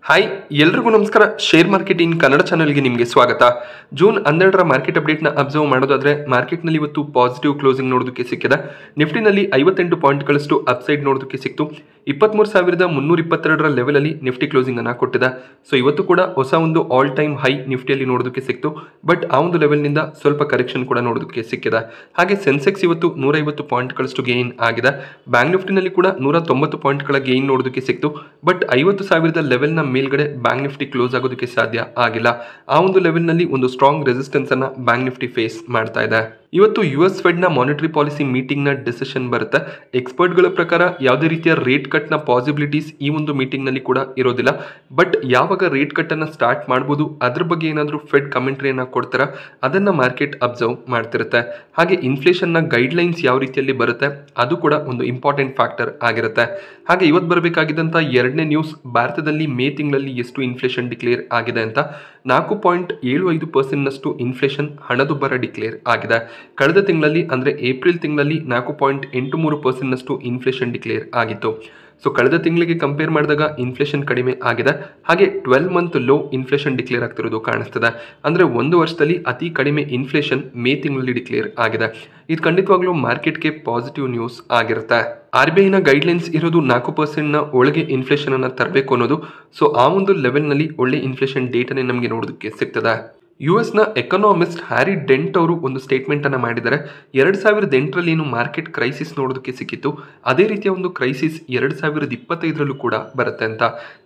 Hi ಎಲ್ರಿಗೂ ನಮಸ್ಕಾರ. Share market in Kannada ಚಾನಲ್ಗೆ ನಿಮಗೆ ಸ್ವಾಗತ. ಜೂನ್ 12ರ ಮಾರ್ಕೆಟ್ ಅಪ್ಡೇಟ್ನ ಅಬ್ಸರ್ವ್ ಮಾಡೋದಾದ್ರೆ ಮಾರ್ಕೆಟ್ನಲ್ಲಿ ಇವತ್ತು ಪಾಸಿಟಿವ್ ಕ್ಲೋಸಿಂಗ್ ನೋಡೋದಕ್ಕೆ ಸಿಕ್ಕಿದೆ. ನಿಫ್ಟಿನಲ್ಲಿ 58 ಪಾಯಿಂಟ್ಗಳಷ್ಟು ಅಪ್ಸೈಡ್ ನೋಡೋದಕ್ಕೆ ಸಿಕ್ತು. 23,322ರ ಲೆವೆಲಲ್ಲಿ ನಿಫ್ಟಿ ಕ್ಲೋಸಿಂಗ್ ಅನ್ನು ಕೊಟ್ಟಿದೆ. ಸೊ ಇವತ್ತು ಕೂಡ ಹೊಸ ಒಂದು ಆಲ್ ಟೈಮ್ ಹೈ ನಿಫ್ಟಿಯಲ್ಲಿ ನೋಡೋದಕ್ಕೆ ಸಿಕ್ತು. ಬಟ್ ಆ ಒಂದು ಲೆವೆಲ್ನಿಂದ ಸ್ವಲ್ಪ ಕರೆಕ್ಷನ್ ಕೂಡ ನೋಡೋದಕ್ಕೆ ಸಿಕ್ಕಿದೆ. ಹಾಗೆ ಸೆನ್ಸೆಕ್ಸ್ ಇವತ್ತು 150 ಪಾಯಿಂಟ್ಗಳಷ್ಟು ಗೇನ್ ಆಗಿದೆ. ಬ್ಯಾಂಕ್ ನಿಫ್ಟಿನಲ್ಲಿ ಕೂಡ 190 ಪಾಯಿಂಟ್ಗಳ ಗೇನ್ ನೋಡೋದಕ್ಕೆ ಸಿಕ್ತು. ಬಟ್ 50,000 ಲೆವೆಲ್ನ ಮೇಲ್ಗಡೆ ಬ್ಯಾಂಕ್ ನಿಫ್ಟಿ ಕ್ಲೋಸ್ ಆಗೋದಕ್ಕೆ ಸಾಧ್ಯ ಆಗಿಲ್ಲ. ಆ ಒಂದು ಲೆವೆಲ್ ನಲ್ಲಿ ಒಂದು ಸ್ಟ್ರಾಂಗ್ ರೆಸಿಸ್ಟೆನ್ಸ್ ಅನ್ನ ಬ್ಯಾಂಕ್ ನಿಫ್ಟಿ ಫೇಸ್ ಮಾಡ್ತಾ ಇದೆ. ಇವತ್ತು US ಫೆಡ್ ನ ಮಾನಿಟರಿ ಪಾಲಿಸಿ ಮೀಟಿಂಗ್ ನ ಡಿಸಿಷನ್ ಬರುತ್ತೆ. ಎಕ್ಸ್ಪರ್ಟ್ ಗಳ ಪ್ರಕಾರ ಯಾವುದೇ ರೀತಿಯ ರೇಟ್ ಕಟ್ ನ ಪಾಸಿಬಿಲಿಟೀಸ್ ಈ ಒಂದು ಮೀಟಿಂಗ್ ನಲ್ಲಿ ಕೂಡ ಇರೋದಿಲ್ಲ. ಬಟ್ ಯಾವಾಗ ರೇಟ್ ಕಟ್ ಅನ್ನ ಸ್ಟಾರ್ಟ್ ಮಾಡಬಹುದು ಅದ್ರ ಬಗ್ಗೆ ಏನಾದರೂ ಫೆಡ್ ಕಮೆಂಟ್ರಿಯನ್ನ ಕೊಡ್ತಾರ ಅದನ್ನ ಮಾರ್ಕೆಟ್ ಅಬ್ಸರ್ವ್ ಮಾಡ್ತಿರುತ್ತೆ. ಹಾಗೆ ಇನ್ಫ್ಲೇಷನ್ ನ ಗೈಡ್ ಲೈನ್ಸ್ ಯಾವ ರೀತಿಯಲ್ಲಿ ಬರುತ್ತೆ ಅದು ಕೂಡ ಒಂದು ಇಂಪಾರ್ಟೆಂಟ್ ಫ್ಯಾಕ್ಟರ್ ಆಗಿರುತ್ತೆ. ಹಾಗೆ ಇವತ್ತು ಬರಬೇಕಾಗಿದ್ದಂತ ಎರಡನೇ ನ್ಯೂಸ್, ಭಾರತದಲ್ಲಿ ಮೇ ತಿಂಗಳಲ್ಲಿ ಎಷ್ಟು ಇನ್ಫ್ಲೇಷನ್ ಡಿಕ್ಲೇರ್ ಆಗಿದೆ ಅಂತ. 4.75% ಇನ್ಫ್ಲೇಷನ್ ಹಣದುಬ್ಬರ ಡಿಕ್ಲೇರ್ ಆಗಿದೆ. ಕಳೆದ ತಿಂಗಳಲ್ಲಿ ಅಂದ್ರೆ ಏಪ್ರಿಲ್ ತಿಂಗಳಲ್ಲಿ 4.83% ಇನ್ಫ್ಲೇಷನ್ ಡಿಕ್ಲೇರ್ ಆಗಿತ್ತು. ಸೊ ಕಳೆದ ತಿಂಗಳಿಗೆ ಕಂಪೇರ್ ಮಾಡಿದಾಗ ಇನ್ಫ್ಲೇಷನ್ ಕಡಿಮೆ ಆಗಿದೆ. ಹಾಗೆ 12 ಮಂತ್ ಲೋ ಇನ್ಫ್ಲೇಷನ್ ಡಿಕ್ಲೇರ್ ಆಗ್ತಿರೋದು ಕಾಣಿಸ್ತದೆ. ಅಂದ್ರೆ ಒಂದು ವರ್ಷದಲ್ಲಿ ಅತಿ ಕಡಿಮೆ ಇನ್ಫ್ಲೇಷನ್ ಮೇ ತಿಂಗಳಲ್ಲಿ ಡಿಕ್ಲೇರ್ ಆಗಿದೆ. ಇದು ಖಂಡಿತವಾಗ್ಲೂ ಮಾರ್ಕೆಟ್ಗೆ ಪಾಸಿಟಿವ್ ನ್ಯೂಸ್ ಆಗಿರುತ್ತೆ. RBI ನ ಗೈಡ್ಲೈನ್ಸ್ ಇರೋದು 4% ನ ಒಳಗೆ ಇನ್ಫ್ಲೇಷನ್ ಅನ್ನ ತರಬೇಕು ಅನ್ನೋದು. ಸೊ ಆ ಒಂದು ಲೆವೆಲ್ ನಲ್ಲಿ ಒಳ್ಳೆ ಇನ್ಫ್ಲೇಷನ್ ಡೇಟನೇ ನಮಗೆ ನೋಡೋದಕ್ಕೆ ಸಿಗ್ತದೆ. US ನ ಎಕನಾಮಿಸ್ಟ್ ಹ್ಯಾರಿ ಡೆಂಟ್ ಅವರು ಒಂದು ಸ್ಟೇಟ್ಮೆಂಟ್ ಅನ್ನ ಮಾಡಿದ್ದಾರೆ. 2008ರಲ್ಲಿ ಏನು ಮಾರ್ಕೆಟ್ ಕ್ರೈಸಿಸ್ ನೋಡೋದಕ್ಕೆ ಸಿಕ್ಕಿತ್ತು ಅದೇ ರೀತಿಯ ಒಂದು ಕ್ರೈಸಿಸ್ 2025ರಲ್ಲೂ ಕೂಡ ಬರುತ್ತೆ ಅಂತ.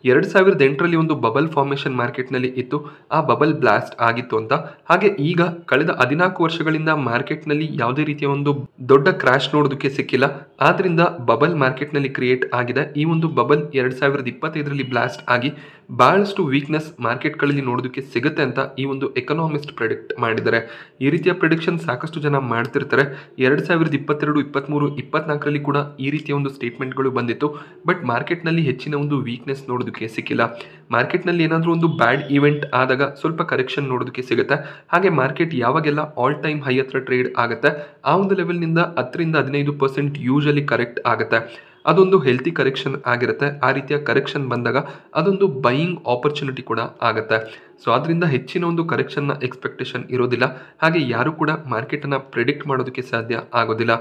2008ರಲ್ಲಿ ಒಂದು ಬಬಲ್ ಫಾರ್ಮೇಶನ್ ಮಾರ್ಕೆಟ್ ನಲ್ಲಿ ಇತ್ತು, ಆ ಬಬಲ್ ಬ್ಲಾಸ್ಟ್ ಆಗಿತ್ತು ಅಂತ. ಹಾಗೆ ಈಗ ಕಳೆದ 14 ವರ್ಷಗಳಿಂದ ಮಾರ್ಕೆಟ್ ನಲ್ಲಿ ಯಾವುದೇ ರೀತಿಯ ಒಂದು ದೊಡ್ಡ ಕ್ರಾಶ್ ನೋಡೋದಕ್ಕೆ ಸಿಕ್ಕಿಲ್ಲ. ಆದ್ರಿಂದ ಬಬಲ್ ಮಾರ್ಕೆಟ್ ನಲ್ಲಿ ಕ್ರಿಯೇಟ್ ಆಗಿದೆ. ಈ ಒಂದು ಬಬಲ್ 2025ರಲ್ಲಿ ಬ್ಲಾಸ್ಟ್ ಆಗಿ ಬಹಳಷ್ಟು ವೀಕ್ನೆಸ್ ಮಾರ್ಕೆಟ್ಗಳಲ್ಲಿ ನೋಡೋದಕ್ಕೆ ಸಿಗುತ್ತೆ ಅಂತ ಈ ಒಂದು ಎಕನಾಮಿಸ್ಟ್ ಪ್ರೆಡಿಕ್ಟ್ ಮಾಡಿದ್ದಾರೆ. ಈ ರೀತಿಯ ಪ್ರಿಡಿಕ್ಷನ್ ಸಾಕಷ್ಟು ಜನ ಮಾಡ್ತಿರ್ತಾರೆ. 2022, 23, 24ರಲ್ಲಿ ಕೂಡ ಈ ರೀತಿಯ ಒಂದು ಸ್ಟೇಟ್ಮೆಂಟ್ಗಳು ಬಂದಿತ್ತು. ಬಟ್ ಮಾರ್ಕೆಟ್ನಲ್ಲಿ ಹೆಚ್ಚಿನ ಒಂದು ವೀಕ್ನೆಸ್ ನೋಡೋದಕ್ಕೆ ಸಿಕ್ಕಿಲ್ಲ. ಮಾರ್ಕೆಟ್ನಲ್ಲಿ ಏನಾದರೂ ಒಂದು ಬ್ಯಾಡ್ ಇವೆಂಟ್ ಆದಾಗ ಸ್ವಲ್ಪ ಕರೆಕ್ಷನ್ ನೋಡೋದಕ್ಕೆ ಸಿಗುತ್ತೆ. ಹಾಗೆ ಮಾರ್ಕೆಟ್ ಯಾವಾಗೆಲ್ಲ ಆಲ್ ಟೈಮ್ ಹೈ ಹತ್ರ ಟ್ರೇಡ್ ಆಗುತ್ತೆ ಆ ಒಂದು ಲೆವೆಲ್ನಿಂದ 10-15% ಯೂಶಲಿ ಕರೆಕ್ಟ್ ಆಗುತ್ತೆ. ಅದೊಂದು ಹೆಲ್ತಿ ಕರೆಕ್ಷನ್ ಆಗಿರುತ್ತೆ. ಆ ರೀತಿಯ ಕರೆಕ್ಷನ್ ಬಂದಾಗ ಅದೊಂದು ಬೈಯಿಂಗ್ ಆಪರ್ಚುನಿಟಿ ಕೂಡ ಆಗುತ್ತೆ. ಸೊ ಅದರಿಂದ ಹೆಚ್ಚಿನ ಒಂದು ಕರೆಕ್ಷನ್ನ ಎಕ್ಸ್ಪೆಕ್ಟೇಷನ್ ಇರೋದಿಲ್ಲ. ಹಾಗೆ ಯಾರು ಕೂಡ ಮಾರ್ಕೆಟನ್ನು ಪ್ರಿಡಿಕ್ಟ್ ಮಾಡೋದಕ್ಕೆ ಸಾಧ್ಯ ಆಗೋದಿಲ್ಲ.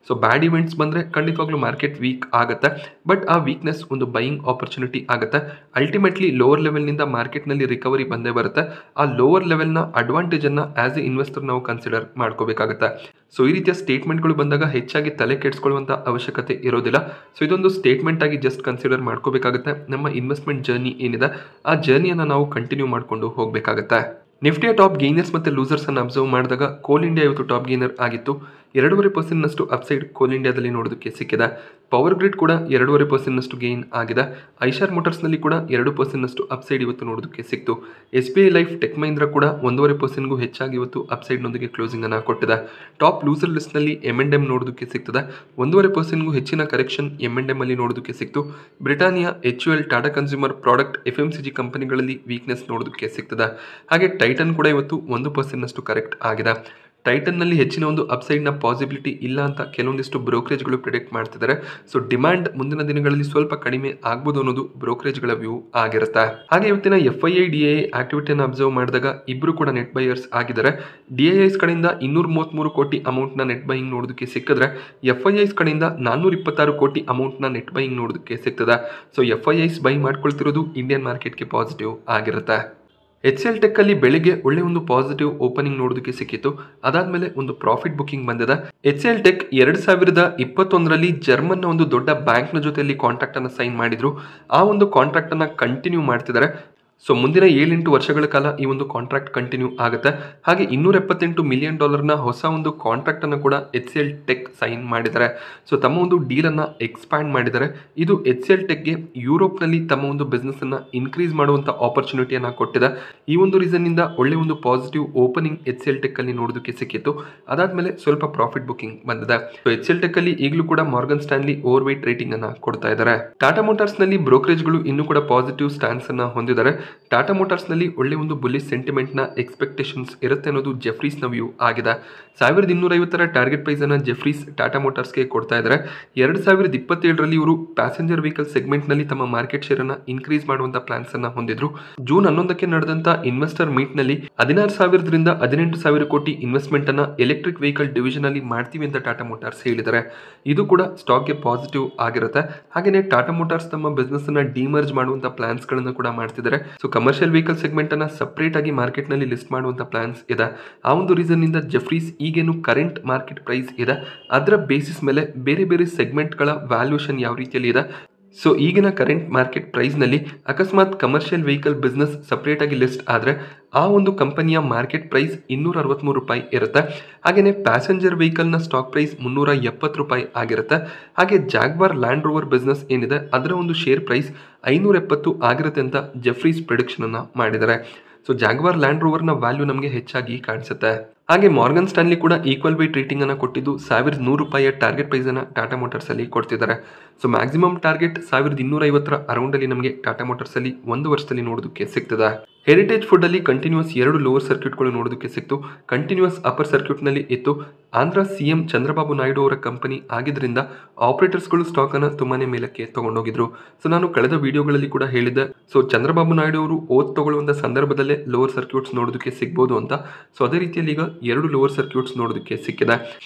ಸೊ ಬ್ಯಾಡ್ ಇವೆಂಟ್ಸ್ ಬಂದರೆ ಖಂಡಿತವಾಗ್ಲೂ ಮಾರ್ಕೆಟ್ ವೀಕ್ ಆಗುತ್ತೆ. ಬಟ್ ಆ ವೀಕ್ನೆಸ್ ಒಂದು ಬೈಯಿಂಗ್ ಆಪರ್ಚುನಿಟಿ ಆಗುತ್ತೆ. ಅಲ್ಟಿಮೇಟ್ಲಿ ಲೋವರ್ ಲೆವೆಲ್ನಿಂದ ಮಾರ್ಕೆಟ್ನಲ್ಲಿ ರಿಕವರಿ ಬಂದೇ ಬರುತ್ತೆ. ಆ ಲೋವರ್ ಲೆವೆಲ್ನ ಅಡ್ವಾಂಟೇಜನ್ನು ಆಸ್ ಎ ಇನ್ವೆಸ್ಟರ್ ನಾವು ಕನ್ಸಿಡರ್ ಮಾಡ್ಕೋಬೇಕಾಗುತ್ತೆ. ಸೊ ಈ ರೀತಿಯ ಸ್ಟೇಟ್ಮೆಂಟ್ಗಳು ಬಂದಾಗ ಹೆಚ್ಚಾಗಿ ತಲೆ ಕೆಡಿಸ್ಕೊಳ್ಳುವಂಥ ಅವಶ್ಯಕತೆ ಇರೋದಿಲ್ಲ. ಸೊ ಇದೊಂದು ಸ್ಟೇಟ್ಮೆಂಟ್ ಆಗಿ ಜಸ್ಟ್ ಕನ್ಸಿಡರ್ ಮಾಡ್ಕೋಬೇಕಾಗುತ್ತೆ. ನಮ್ಮ ಇನ್ವೆಸ್ಟ್ಮೆಂಟ್ ಜರ್ನಿ ಏನಿದೆ ಆ ಜರ್ನಿಯನ್ನು ನಾವು ಕಂಟಿನ್ಯೂ ಮಾಡಿಕೊಂಡು ಹೋಗಬೇಕಾಗುತ್ತೆ. ನಿಫ್ಟಿಯ ಟಾಪ್ ಗೇನರ್ಸ್ ಮತ್ತು ಲೂಸರ್ಸ್ ಅನ್ನು ಅಬ್ಸರ್ವ್ ಮಾಡಿದಾಗ ಕೋಲ್ ಇಂಡಿಯಾ ಇವತ್ತು ಟಾಪ್ ಗೇನರ್ ಆಗಿತ್ತು. 2.5% ಅಪ್ಸೈಡ್ ಕೋಲ್ ಇಂಡಿಯಾದಲ್ಲಿ ನೋಡೋದಕ್ಕೆ ಸಿಕ್ಕಿದೆ. ಪವರ್ ಗ್ರಿಡ್ ಕೂಡ 2.5% ಗೇನ್ ಆಗಿದೆ. ಐಶಾರ್ ಮೋಟರ್ಸ್ನಲ್ಲಿ ಕೂಡ 2% ಅಪ್ಸೈಡ್ ಇವತ್ತು ನೋಡೋದಕ್ಕೆ ಸಿಕ್ತು. SBI ಲೈಫ್, ಟೆಕ್ ಮಹೀಂದ್ರ ಕೂಡ 1.5%ಗೂ ಹೆಚ್ಚಾಗಿ ಇವತ್ತು ಅಪ್ಸೈಡ್ನೊಂದಿಗೆ ಕ್ಲೋಸಿಂಗ್ ಅನ್ನು ಕೊಟ್ಟಿದೆ. ಟಾಪ್ ಲೂಸರ್ ಲಿಸ್ಟ್ನಲ್ಲಿ M&M ನೋಡೋದಕ್ಕೆ ಸಿಗ್ತದೆ. 1.5%ಗೂ ಹೆಚ್ಚಿನ ಕರೆಕ್ಷನ್ M&M ಅಲ್ಲಿ ನೋಡೋದಕ್ಕೆ ಸಿಕ್ತು. Britannia, HUL, Tata consumer product, FMCG ಕಂಪನಿಗಳಲ್ಲಿ ವೀಕ್ನೆಸ್ ನೋಡೋದಕ್ಕೆ ಸಿಗ್ತದೆ. ಹಾಗೆ ಟೈಟನ್ ಕೂಡ ಇವತ್ತು 1% ಕರೆಕ್ಟ್ ಆಗಿದೆ. ಟೈಟನ್ನಲ್ಲಿ ಹೆಚ್ಚಿನ ಒಂದು ಅಪ್ಸೈಡ್ನ ಪಾಸಿಬಿಲಿಟಿ ಇಲ್ಲ ಅಂತ ಕೆಲವೊಂದಿಷ್ಟು ಬ್ರೋಕರೇಜ್ಗಳು ಪ್ರಿಡಿಕ್ಟ್ ಮಾಡ್ತಿದ್ದಾರೆ. ಸೊ ಡಿಮ್ಯಾಂಡ್ ಮುಂದಿನ ದಿನಗಳಲ್ಲಿ ಸ್ವಲ್ಪ ಕಡಿಮೆ ಆಗ್ಬೋದು ಅನ್ನೋದು ಬ್ರೋಕರೇಜ್ಗಳ ವ್ಯೂ ಆಗಿರುತ್ತೆ. ಹಾಗೆ ಇವತ್ತಿನ FII DII ಆಕ್ಟಿವಿಟಿಯನ್ನು ಅಬ್ಸರ್ವ್ ಮಾಡಿದಾಗ ಇಬ್ಬರು ಕೂಡ ನೆಟ್ ಬೈಯರ್ಸ್ ಆಗಿದ್ದಾರೆ. DIIs ಕಡೆಯಿಂದ 233 ಕೋಟಿ ಅಮೌಂಟ್ನ ನೆಟ್ ಬೈಯಿಂಗ್ ನೋಡೋದಕ್ಕೆ ಸಿಕ್ಕಿದ್ರೆ FIIs ಕಡೆಯಿಂದ 426 ಕೋಟಿ ಅಮೌಂಟ್ನ ನೆಟ್ ಬೈಯಿಂಗ್ ನೋಡೋದಕ್ಕೆ ಸಿಗ್ತದೆ. ಸೊ FIIs ಬೈ ಮಾಡ್ಕೊಳ್ತಿರೋದು ಇಂಡಿಯನ್ ಮಾರ್ಕೆಟ್ಗೆ ಪಾಸಿಟಿವ್ ಆಗಿರುತ್ತೆ. HCL ಟೆಕ್ ಅಲ್ಲಿ ಬೆಳಿಗ್ಗೆ ಒಳ್ಳೆ ಒಂದು ಪಾಸಿಟಿವ್ ಓಪನಿಂಗ್ ನೋಡೋದಕ್ಕೆ ಸಿಕ್ಕಿತ್ತು. ಅದಾದ್ಮೇಲೆ ಒಂದು ಪ್ರಾಫಿಟ್ ಬುಕಿಂಗ್ ಬಂದಿದೆ. HCL ಟೆಕ್ 2021ರಲ್ಲಿ ಜರ್ಮನ್ನ ಒಂದು ದೊಡ್ಡ ಬ್ಯಾಂಕ್ನ ಜೊತೆಯಲ್ಲಿ ಕಾಂಟ್ರಾಕ್ಟ್ ಅನ್ನು ಸೈನ್ ಮಾಡಿದ್ರು. ಆ ಒಂದು ಕಾಂಟ್ರಾಕ್ಟ್ ಅನ್ನ ಕಂಟಿನ್ಯೂ ಮಾಡ್ತಿದ್ದಾರೆ. ಸೊ ಮುಂದಿನ 7-8 ವರ್ಷಗಳ ಕಾಲ ಈ ಒಂದು ಕಾಂಟ್ರಾಕ್ಟ್ ಕಂಟಿನ್ಯೂ ಆಗುತ್ತೆ. ಹಾಗೆ $278 ಮಿಲಿಯನ್ ಹೊಸ ಒಂದು ಕಾಂಟ್ರಾಕ್ಟ್ ಅನ್ನು ಕೂಡ HCL ಟೆಕ್ ಸೈನ್ ಮಾಡಿದ್ದಾರೆ. ಸೊ ತಮ್ಮ ಒಂದು ಡೀಲ್ ಅನ್ನ ಎಕ್ಸ್ಪ್ಯಾಂಡ್ ಮಾಡಿದ್ದಾರೆ. ಇದು HCL ಟೆಕ್ಗೆ ಯುರೋಪ್ನಲ್ಲಿ ತಮ್ಮ ಒಂದು ಬಿಸ್ನೆಸ್ ಅನ್ನ ಇನ್ಕ್ರೀಸ್ ಮಾಡುವಂತ ಆಪರ್ಚುನಿಟಿಯನ್ನ ಕೊಟ್ಟಿದೆ. ಈ ಒಂದು ರೀಸನ್ ಇಂದ ಒಳ್ಳೆ ಒಂದು ಪಾಸಿಟಿವ್ ಓಪನಿಂಗ್ HCL ಟೆಕ್ ಅಲ್ಲಿ ನೋಡೋದಕ್ಕೆ ಸಿಕ್ಕಿತ್ತು. ಅದಾದ್ಮೇಲೆ ಸ್ವಲ್ಪ ಪ್ರಾಫಿಟ್ ಬುಕಿಂಗ್ ಬಂದಿದೆ. ಸೊ HCL ಟೆಕ್ ಅಲ್ಲಿ ಈಗಲೂ ಕೂಡ Morgan Stanley over wait rating ಅನ್ನ ಕೊಡ್ತಾ ಇದ್ದಾರೆ. ಟಾಟಾ ಮೋಟಾರ್ಸ್ ನಲ್ಲಿ ಬ್ರೋಕರೇಜ್ಗಳು ಇನ್ನೂ ಕೂಡ ಪಾಸಿಟಿವ್ ಸ್ಟ್ಯಾನ್ಸ್ ಅನ್ನ ಹೊಂದಿದ್ದಾರೆ. ಟಾಟಾ ಮೋಟಾರ್ಸ್ನಲ್ಲಿ ಒಳ್ಳೆ ಒಂದು ಬುಲ್ಲಿಶ್ ಸೆಂಟಿಮೆಂಟ್ನ ಎಕ್ಸ್ಪೆಕ್ಟೇಷನ್ಸ್ ಇರುತ್ತೆ ಅನ್ನೋದು ಜೆಫ್ರೀಸ್ನ ವ್ಯೂ ಆಗಿದೆ. 1250 ಟಾರ್ಗೆಟ್ ಪ್ರೈಸನ್ನು ಜೆಫ್ರೀಸ್ ಟಾಟಾ ಮೋಟಾರ್ಸ್ಗೆ ಕೊಡ್ತಾ ಇದ್ದಾರೆ. 2027ರಲ್ಲಿ ಇವರು ಪ್ಯಾಸೆಂಜರ್ ವೆಹಿಕಲ್ ಸೆಗ್ಮೆಂಟ್ನಲ್ಲಿ ತಮ್ಮ ಮಾರ್ಕೆಟ್ ಶೇರನ್ನು ಇನ್ಕ್ರೀಸ್ ಮಾಡುವಂಥ ಪ್ಲಾನ್ಸನ್ನು ಹೊಂದಿದ್ರು. ಜೂನ್ 11ಕ್ಕೆ ನಡೆದಂಥ ಇನ್ವೆಸ್ಟರ್ ಮೀಟ್ನಲ್ಲಿ 16,000ರಿಂದ 18,000 ಕೋಟಿ ಇನ್ವೆಸ್ಟ್ಮೆಂಟನ್ನು ಎಲೆಕ್ಟ್ರಿಕ್ ವೆಹಿಕಲ್ ಡಿವಿಷನಲ್ಲಿ ಮಾಡ್ತೀವಿ ಅಂತ ಟಾಟಾ ಮೋಟಾರ್ಸ್ ಹೇಳಿದ್ದಾರೆ. ಇದು ಕೂಡ ಸ್ಟಾಕ್ಗೆ ಪಾಸಿಟಿವ್ ಆಗಿರುತ್ತೆ. ಹಾಗೆಯೇ ಟಾಟಾ ಮೋಟಾರ್ಸ್ ತಮ್ಮ ಬಿಸ್ನೆಸ್ ಅನ್ನ ಡಿಮರ್ಜ್ ಮಾಡುವಂತ ಪ್ಲಾನ್ಸ್ ಗಳನ್ನು ಕೂಡ ಮಾಡ್ತಿದ್ದಾರೆ. ಸೊ ಕಮರ್ಷಿಯಲ್ ವೆಹಿಕಲ್ ಸೆಗ್ಮೆಂಟ್ ಅನ್ನ ಸಪರೇಟ್ ಆಗಿ ಮಾರ್ಕೆಟ್ ನಲ್ಲಿ ಲಿಸ್ಟ್ ಮಾಡುವಂತ ಪ್ಲಾನ್ಸ್ ಇದೆ. ಆ ಒಂದು ರೀಸನ್ ಇಂದ ಜೆಫ್ರೀಸ್ ಈಗೇನು ಕರೆಂಟ್ ಮಾರ್ಕೆಟ್ ಪ್ರೈಸ್ ಇದೆ ಅದರ ಬೇಸಿಸ್ ಮೇಲೆ ಬೇರೆ ಬೇರೆ ಸೆಗ್ಮೆಂಟ್ ಗಳ ವ್ಯಾಲ್ಯೂಷನ್ ಯಾವ ರೀತಿಯಲ್ಲಿ ಇದೆ. ಸೊ ಈಗಿನ ಕರೆಂಟ್ ಮಾರ್ಕೆಟ್ ಪ್ರೈಸ್ನಲ್ಲಿ ಅಕಸ್ಮಾತ್ ಕಮರ್ಷಿಯಲ್ ವೆಹಿಕಲ್ ಬಿಸ್ನೆಸ್ ಸಪ್ರೇಟ್ ಆಗಿ ಲಿಸ್ಟ್ ಆದರೆ ಆ ಒಂದು ಕಂಪನಿಯ ಮಾರ್ಕೆಟ್ ಪ್ರೈಸ್ 263 ರೂಪಾಯಿ ಇರುತ್ತೆ. ಹಾಗೆಯೇ ಪ್ಯಾಸೆಂಜರ್ ವೆಹಿಕಲ್ನ ಸ್ಟಾಕ್ ಪ್ರೈಸ್ 370 ರೂಪಾಯಿ ಆಗಿರುತ್ತೆ. ಹಾಗೆ ಜಾಗ್ವಾರ್ ಲ್ಯಾಂಡ್ ರೋವರ್ ಬಿಸ್ನೆಸ್ ಏನಿದೆ ಅದರ ಒಂದು ಶೇರ್ ಪ್ರೈಸ್ 570 ಆಗಿರುತ್ತೆ ಅಂತ ಜೆಫ್ರೀಸ್ ಪ್ರಿಡಿಕ್ಷನ್ ಅನ್ನ ಮಾಡಿದ್ದಾರೆ. ಸೊ ಜಾಗ್ವಾರ್ ಲ್ಯಾಂಡ್ ರೋವರ್ನ ವ್ಯಾಲ್ಯೂ ನಮಗೆ ಹೆಚ್ಚಾಗಿ ಕಾಣಿಸುತ್ತೆ. ಹಾಗೆ ಮಾರ್ಗನ್ ಸ್ಟಾನ್ಲಿ ಕೂಡ ಈಕ್ವಲ್ ವೇಟ್ ರೇಟಿಂಗ್ ಅನ್ನು ಕೊಟ್ಟಿದ್ದು 1,100 ರೂಪಾಯಿಯ ಟಾರ್ಗೆಟ್ ಪ್ರೈಸ್ ಅನ್ನು ಟಾಟಾ ಮೋಟಾರ್ಸ್ ಅಲ್ಲಿ ಕೊಡ್ತಿದ್ದಾರೆ. ಸೊ ಮ್ಯಾಕ್ಸಿಮಮ್ ಟಾರ್ಗೆಟ್ 1,250 ಅರೌಂಡ್ ಅಲ್ಲಿ ನಮಗೆ ಟಾಟಾ ಮೋಟಾರ್ಸ್ ಅಲ್ಲಿ ಒಂದು ವರ್ಷದಲ್ಲಿ ನೋಡೋದಕ್ಕೆ ಸಿಗ್ತದೆ. ಹೆರಿಟೇಜ್ ಫುಡ್ ಅಲ್ಲಿ ಕಂಟಿನ್ಯೂಸ್ 2 ಲೋವರ್ ಸರ್ಕ್ಯೂಟ್ಗಳು ನೋಡೋದಕ್ಕೆ ಸಿಕ್ತು. ಕಂಟಿನ್ಯೂಸ್ ಅಪ್ಪರ್ ಸರ್ಕ್ಯೂಟ್ ನಲ್ಲಿ ಇತ್ತು. ಆಂಧ್ರ ಸಿಎಂ ಚಂದ್ರಬಾಬು ನಾಯ್ಡು ಅವರ ಕಂಪನಿ ಆಗಿದ್ರಿಂದ ಆಪರೇಟರ್ಸ್ಗಳು ಸ್ಟಾಕ್ ಅನ್ನು ತುಂಬಾನೇ ಮೇಲಕ್ಕೆ ತಗೊಂಡೋಗಿದ್ರು. ಸೊ ನಾನು ಕಳೆದ ವಿಡಿಯೋಗಳಲ್ಲಿ ಕೂಡ ಹೇಳಿದ್ದೆ, ಸೊ ಚಂದ್ರಬಾಬು ನಾಯ್ಡು ಅವರು ಓತ್ ತಗೊಳ್ಳುವಂತ ಸಂದರ್ಭದಲ್ಲೇ ಲೋವರ್ ಸರ್ಕ್ಯೂಟ್ಸ್ ನೋಡೋದಕ್ಕೆ ಸಿಗ್ಬೋದು ಅಂತ. ಸೊ ಅದೇ ರೀತಿಯಲ್ಲಿ ಈಗ 2 ಲೋವರ್ ಸರ್ಕ್ಯೂಟ್ಸ್ ನೋಡೋದಕ್ಕೆ ಸಿಕ್ಕಿದೆ.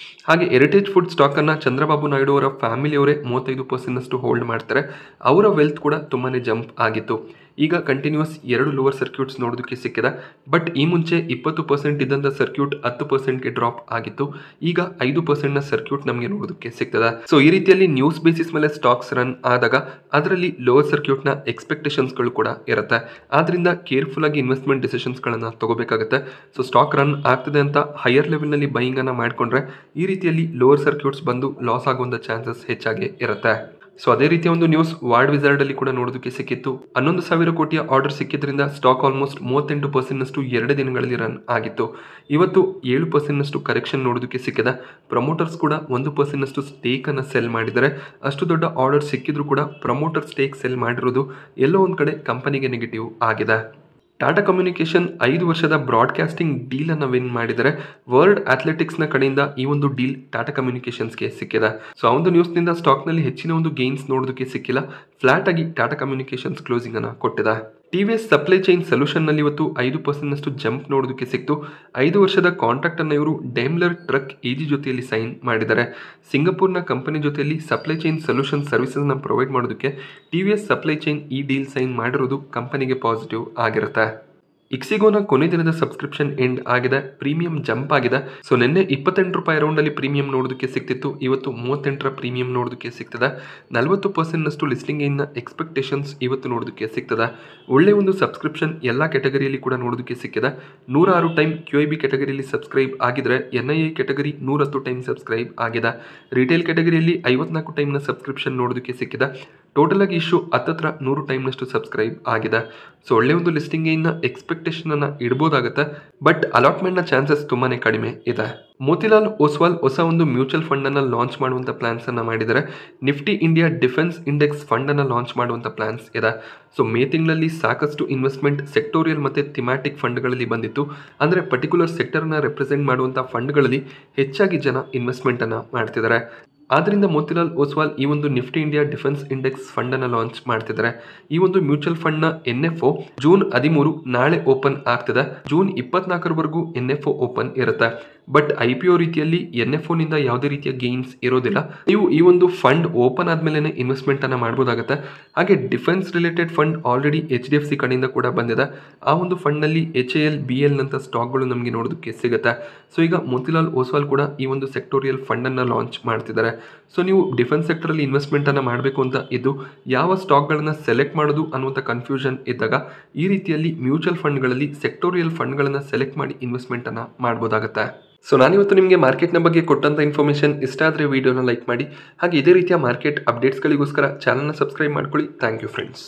ಹಾಗೆ ಹೆರಿಟೇಜ್ ಫುಡ್ ಸ್ಟಾಕ್ ಅನ್ನ ಚಂದ್ರಬಾಬು ನಾಯ್ಡು ಅವರ ಫ್ಯಾಮಿಲಿಯವರೇ 35% ಹೋಲ್ಡ್ ಮಾಡ್ತಾರೆ. ಅವರ ವೆಲ್ತ್ ಕೂಡ ತುಂಬಾನೇ ಜಂಪ್ ಆಗಿತ್ತು. ಈಗ ಕಂಟಿನ್ಯೂಸ್ 2 ಲೋವರ್ ಸರ್ಕ್ಯೂಟ್ಸ್ ನೋಡೋದಕ್ಕೆ ಸಿಕ್ಕಿದೆ. ಬಟ್ ಈ ಮುಂಚೆ 20% ಇದ್ದಂಥ ಸರ್ಕ್ಯೂಟ್ 10%ಗೆ ಡ್ರಾಪ್ ಆಗಿತ್ತು. ಈಗ 5% ಸರ್ಕ್ಯೂಟ್ ನಮಗೆ ನೋಡೋದಕ್ಕೆ ಸಿಗ್ತದೆ. ಸೊ ಈ ರೀತಿಯಲ್ಲಿ ನ್ಯೂಸ್ ಬೇಸಿಸ್ ಮೇಲೆ ಸ್ಟಾಕ್ಸ್ ರನ್ ಆದಾಗ ಅದರಲ್ಲಿ ಲೋವರ್ ಸರ್ಕ್ಯೂಟ್ನ ಎಕ್ಸ್ಪೆಕ್ಟೇಷನ್ಸ್ಗಳು ಕೂಡ ಇರುತ್ತೆ. ಆದ್ರಿಂದ ಕೇರ್ಫುಲ್ ಆಗಿ ಇನ್ವೆಸ್ಟ್ಮೆಂಟ್ ಡಿಸಿಷನ್ಸ್ಗಳನ್ನು ತಗೋಬೇಕಾಗುತ್ತೆ. ಸೊ ಸ್ಟಾಕ್ ರನ್ ಆಗ್ತದೆ ಅಂತ ಹೈಯರ್ ಲೆವೆಲ್ನಲ್ಲಿ ಬೈಯಿಂಗ್ ಅನ್ನ ಮಾಡ್ಕೊಂಡ್ರೆ ಈ ರೀತಿಯಲ್ಲಿ ಲೋವರ್ ಸರ್ಕ್ಯೂಟ್ಸ್ ಬಂದು ಲಾಸ್ ಆಗುವಂಥ ಚಾನ್ಸಸ್ ಹೆಚ್ಚಾಗಿ ಇರುತ್ತೆ. ಸೊ ಅದೇ ರೀತಿಯ ಒಂದು ನ್ಯೂಸ್ ವಾರ್ಡ್ ವಿಜಾರ್ಡ್ ಅಲ್ಲಿ ಕೂಡ ನೋಡೋದಕ್ಕೆ ಸಿಕ್ಕಿತ್ತು. 11,000 ಕೋಟಿಯ ಆರ್ಡರ್ ಸಿಕ್ಕಿದ್ರಿಂದ ಸ್ಟಾಕ್ ಆಲ್ಮೋಸ್ಟ್ 38% 2 ದಿನಗಳಲ್ಲಿ ರನ್ ಆಗಿತ್ತು. ಇವತ್ತು 7% ಕರೆಕ್ಷನ್ ನೋಡೋದಕ್ಕೆ ಸಿಕ್ಕಿದೆ. ಪ್ರಮೋಟರ್ಸ್ ಕೂಡ 1% ಸ್ಟೇಕ್ ಅನ್ನು ಸೆಲ್ ಮಾಡಿದ್ದಾರೆ. ಅಷ್ಟು ದೊಡ್ಡ ಆರ್ಡರ್ ಸಿಕ್ಕಿದ್ರು ಕೂಡ ಪ್ರಮೋಟರ್ ಸ್ಟೇಕ್ ಸೆಲ್ ಮಾಡಿರೋದು ಎಲ್ಲೋ ಒಂದು ಕಡೆ ಕಂಪನಿಗೆ ನೆಗೆಟಿವ್ ಆಗಿದೆ. ಟಾಟಾ ಕಮ್ಯುನಿಕೇಶನ್ 5 ವರ್ಷದ ಬ್ರಾಡ್ಕಾಸ್ಟಿಂಗ್ ಡೀಲ್ ಅನ್ನು ವಿನ್ ಮಾಡಿದರೆ ವರ್ಲ್ಡ್ ಅಥ್ಲೆಟಿಕ್ಸ್ನ ಕಡೆಯಿಂದ ಈ ಒಂದು ಡೀಲ್ ಟಾಟಾ ಕಮ್ಯುನಿಕೇಶನ್ಸ್ಗೆ ಸಿಕ್ಕಿದೆ. ಸೊ ಆ ಒಂದು ನ್ಯೂಸ್ನಿಂದ ಸ್ಟಾಕ್ನಲ್ಲಿ ಹೆಚ್ಚಿನ ಒಂದು ಗೇನ್ಸ್ ನೋಡೋದಕ್ಕೆ ಸಿಕ್ಕಿಲ್ಲ. ಫ್ಲಾಟ್ ಆಗಿ ಟಾಟಾ ಕಮ್ಯುನಿಕೇಶನ್ಸ್ ಕ್ಲೋಸಿಂಗ್ ಅನ್ನು ಕೊಟ್ಟಿದೆ. ಟಿವಿಎಸ್ ಸಪ್ಲೈ ಚೈನ್ ಸೊಲ್ಯೂಷನ್ನಲ್ಲಿ ಇವತ್ತು 5% ಜಂಪ್ ನೋಡೋದಕ್ಕೆ ಸಿಕ್ತು. 5 ವರ್ಷದ ಕಾಂಟ್ರಾಕ್ಟ್ ಅನ್ನು ಇವರು ಡೈಮ್ಲರ್ ಟ್ರಕ್ ಎಜಿ ಜೊತೆಯಲ್ಲಿ ಸೈನ್ ಮಾಡಿದ್ದಾರೆ. ಸಿಂಗಪೂರ್ನ ಕಂಪನಿ ಜೊತೆಯಲ್ಲಿ ಸಪ್ಲೈ ಚೈನ್ ಸೊಲ್ಯೂಷನ್ ಸರ್ವಿಸಸ್ ನ ಪ್ರೊವೈಡ್ ಮಾಡೋದಕ್ಕೆ ಟಿವಿಎಸ್ ಸಪ್ಲೈ ಚೈನ್ ಈ ಡೀಲ್ ಸೈನ್ ಮಾಡಿರೋದು ಕಂಪನಿಗೆ ಪಾಸಿಟಿವ್ ಆಗಿರುತ್ತೆ. ಇಕ್ಸಿಗೋನ ಕೊನೆ ದಿನದ ಸಬ್ಸ್ಕ್ರಿಪ್ಷನ್ ಎಂಡ್ ಆಗಿದೆ. ಪ್ರೀಮಿಯಂ ಜಂಪ್ ಆಗಿದೆ. ಸೊ ನಿನ್ನೆ 28 ರೂಪಾಯಿ ಅರೌಂಡ್ ಅಲ್ಲಿ ಪ್ರೀಮಿಯಂ ನೋಡೋದಕ್ಕೆ ಸಿಕ್ತಿತ್ತು. ಇವತ್ತು 38 ಪ್ರೀಮಿಯಂ ನೋಡೋದಕ್ಕೆ ಸಿಗ್ತದೆ. 40% ಲಿಸ್ಟಿಂಗ್ ಇನ್ನ ಎಕ್ಸ್ಪೆಕ್ಟೇಷನ್ಸ್ ಇವತ್ತು ನೋಡೋದಕ್ಕೆ ಸಿಗ್ತದೆ. ಒಳ್ಳೆ ಒಂದು ಸಬ್ಸ್ಕ್ರಿಪ್ಷನ್ ಎಲ್ಲ ಕ್ಯಾಟಗರಿಯಲ್ಲಿ ಕೂಡ ನೋಡೋದಕ್ಕೆ ಸಿಕ್ಕಿದೆ. 106 ಟೈಮ್ QIB ಕ್ಯಾಟಗರಿಯಲ್ಲಿ ಸಬ್ಸ್ಕ್ರೈಬ್ ಆಗಿದ್ರೆ NII ಕ್ಯಾಟಗರಿ 110 ಟೈಮ್ ಸಬ್ಸ್ಕ್ರೈಬ್ ಆಗಿದೆ. ರಿಟೇಲ್ ಕ್ಯಾಟಗರಿಯಲ್ಲಿ 54 ಟೈಮ್ನ ಸಬ್ಸ್ಕ್ರಿಪ್ಷನ್ ನೋಡೋದಕ್ಕೆ ಸಿಕ್ಕಿದೆ. ಟೋಟಲ್ ಆಗಿ ಇಶ್ಯೂ 100 ಟೈಮ್ನಷ್ಟು ಸಬ್ಸ್ಕ್ರೈಬ್ ಆಗಿದೆ. ಸೊ ಒಳ್ಳೆ ಒಂದು ಲಿಸ್ಟಿಂಗ್ ಇನ್ನ ಎಕ್ಸ್ಪೆಕ್ಟೇಷನ್ ಅನ್ನ ಇಡಬಹುದಾಗುತ್ತೆ. ಬಟ್ ಅಲಾಟ್ಮೆಂಟ್ ನ ಚಾನ್ಸಸ್ ತುಂಬಾನೇ ಕಡಿಮೆ ಇದೆ. ಮೋತಿಲಾಲ್ ಓಸ್ವಾಲ್ ಹೊಸ ಒಂದು ಮ್ಯೂಚುವಲ್ ಫಂಡ್ ಅನ್ನ ಲಾಂಚ್ ಮಾಡುವಂತ ಪ್ಲಾನ್ಸ್ ಅನ್ನ ಮಾಡಿದರೆ. Nifty India defence index fund ಅನ್ನ ಲಾಂಚ್ ಮಾಡುವಂತ ಪ್ಲಾನ್ಸ್ ಇದೆ. ಸೊ ಮೇ ತಿಂಗಳಲ್ಲಿ ಸಾಕಷ್ಟು ಇನ್ವೆಸ್ಟ್ಮೆಂಟ್ ಸೆಕ್ಟೋರಿಯಲ್ ಮತ್ತೆ ಥಿಮ್ಯಾಟಿಕ್ ಫಂಡ್ಗಳಲ್ಲಿ ಬಂದಿತ್ತು. ಅಂದ್ರೆ ಪರ್ಟಿಕ್ಯುಲರ್ ಸೆಕ್ಟರ್ನ ರೆಪ್ರೆಸೆಂಟ್ ಮಾಡುವಂತ ಫಂಡ್ಗಳಲ್ಲಿ ಹೆಚ್ಚಾಗಿ ಜನ ಇನ್ವೆಸ್ಟ್ಮೆಂಟ್ ಅನ್ನ ಮಾಡ್ತಿದ್ದಾರೆ. ಆದ್ರಿಂದ ಮೋತಿಲಾಲ್ ಓಸ್ವಾಲ್ ಈ ಒಂದು Nifty India defence index fund ಅನ್ನ ಲಾಂಚ್ ಮಾಡ್ತಿದ್ದಾರೆ. ಈ ಒಂದು ಮ್ಯೂಚುವಲ್ ಫಂಡ್ ನ NFO ಜೂನ್ 13 ನಾಳೆ ಓಪನ್ ಆಗ್ತದೆ. ಜೂನ್ 24 NFO ಓಪನ್ ಇರುತ್ತೆ. ಬಟ್ IPO ರೀತಿಯಲ್ಲಿ NFO ನಿಂದ ಯಾವುದೇ ರೀತಿಯ ಗೇನ್ಸ್ ಇರೋದಿಲ್ಲ. ನೀವು ಈ ಒಂದು ಫಂಡ್ ಓಪನ್ ಆದ್ಮೇಲೆ ಇನ್ವೆಸ್ಟ್ಮೆಂಟ್ ಅನ್ನ ಮಾಡಬಹುದಾಗುತ್ತೆ. ಹಾಗೆ defence related fund already HDFC ಕಡೆಯಿಂದ ಕೂಡ ಬಂದಿದೆ. ಆ ಒಂದು ಫಂಡ್ ನಲ್ಲಿ HAL BL ನಂತ ಸ್ಟಾಕ್ಗಳು ನಮಗೆ ನೋಡೋದಕ್ಕೆ ಸಿಗುತ್ತೆ. ಸೊ ಈಗ ಮೋತಿಲಾಲ್ ಓಸ್ವಾಲ್ ಕೂಡ ಈ ಒಂದು ಸೆಕ್ಟೋರಿಯಲ್ ಫಂಡ್ ಅನ್ನ ಲಾಂಚ್ ಮಾಡ್ತಿದ್ದಾರೆ. ಸೊ ನೀವು ಡಿಫೆನ್ಸ್ ಸೆಕ್ಟರ್ ಅಲ್ಲಿ ಇನ್ವೆಸ್ಟ್ಮೆಂಟ್ ಅನ್ನ ಮಾಡಬೇಕು ಅಂತ ಇದ್ದು ಯಾವ ಸ್ಟಾಕ್ಗಳನ್ನ ಸೆಲೆಕ್ಟ್ ಮಾಡೋದು ಅನ್ನುವಂಥ ಕನ್ಫ್ಯೂಷನ್ ಇದ್ದಾಗ ಈ ರೀತಿಯಲ್ಲಿ ಮ್ಯೂಚುವಲ್ ಫಂಡ್ಗಳಲ್ಲಿ ಸೆಕ್ಟೋರಿಯಲ್ ಫಂಡ್ಗಳನ್ನ ಸೆಲೆಕ್ಟ್ ಮಾಡಿ ಇನ್ವೆಸ್ಟ್ಮೆಂಟ್ ಅನ್ನ ಮಾಡಬಹುದಾಗುತ್ತೆ. ಸೊ ನಾನಿವತ್ತು ನಿಮಗೆ ಮಾರ್ಕೆಟ್ನ ಬಗ್ಗೆ ಕೊಟ್ಟಂಥ ಇನ್ಫಾರ್ಮೇಷನ್ ಇಷ್ಟ ಆದರೆ ವಿಡಿಯೋನ ಲೈಕ್ ಮಾಡಿ. ಹಾಗೆ ಇದೇ ರೀತಿಯ ಮಾರ್ಕೆಟ್ ಅಪ್ಡೇಟ್ಸ್ಗಳಿಗೋಸ್ಕರ ಚಾನಲ್ನ ಸಬ್ಸ್ಕ್ರೈಬ್ ಮಾಡ್ಕೊಳ್ಳಿ. Thank you friends.